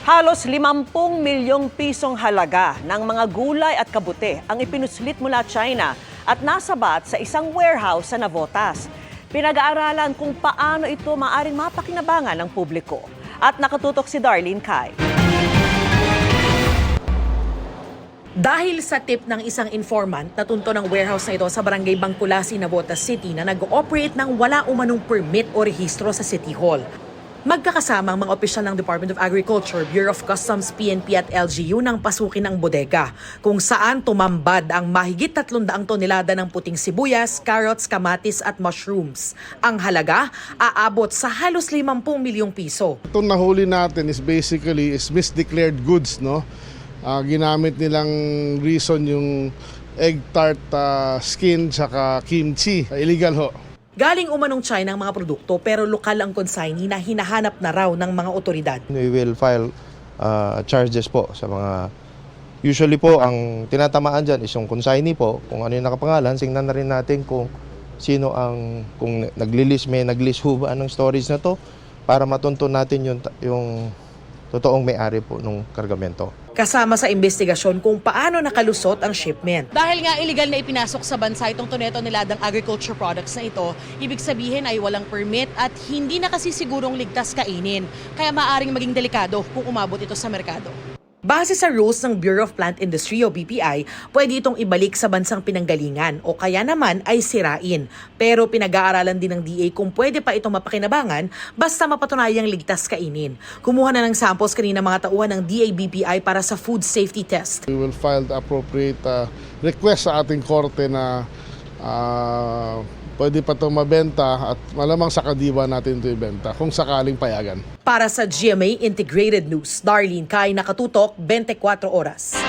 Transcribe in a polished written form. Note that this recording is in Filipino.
Halos 50 milyong pisong halaga ng mga gulay at kabute ang ipinuslit mula China at nasabat sa isang warehouse sa Navotas. Pinag-aaralan kung paano ito maaring mapakinabangan ng publiko. At nakatutok si Darlene Kai. Dahil sa tip ng isang informant, natunto ng warehouse na ito sa barangay Bangkulasi, Navotas City na nag-ooperate ng wala umanong permit o rehistro sa City Hall. Magkakasama ang mga opisyal ng Department of Agriculture, Bureau of Customs, PNP at LGU nang pasukin ang bodega, kung saan tumambad ang mahigit 300 tonelada ng puting sibuyas, carrots, kamatis at mushrooms. Ang halaga aabot sa halos 50 milyong piso. Itong nahuli natin is basically misdeclared goods, no? Ginamit nilang reason yung egg tart skin tsaka kimchi. Illegal ho. Galing umanong China ang mga produkto pero lokal ang consignee na hinahanap na raw ng mga otoridad. We will file charges po sa mga, usually po ang tinatamaan dyan is yung consignee po, kung ano yung nakapangalan, singnan na rin natin kung sino ang, kung may nag-list ho ba anong storage na to para matunto natin yung totoong may-ari po ng kargamento. Kasama sa investigasyon kung paano nakalusot ang shipment. Dahil nga illegal na ipinasok sa bansa itong tonne-toneladang agriculture products na ito, ibig sabihin ay walang permit at hindi na kasi sigurong ligtas kainin. Kaya maaring maging delikado kung umabot ito sa merkado. Base sa rules ng Bureau of Plant Industry o BPI, pwede itong ibalik sa bansang pinanggalingan o kaya naman ay sirain. Pero pinag-aaralan din ng DA kung pwede pa itong mapakinabangan basta mapatunayang ligtas kainin. Kumuha na ng samples kanina mga tauhan ng DA BPI para sa food safety test. We will file the appropriate request sa ating korte na pwede pa itong mabenta at malamang sa kadiwa natin ito ibenta kung sakaling payagan. Para sa GMA Integrated News, Darlene Kai, nakatutok 24 oras.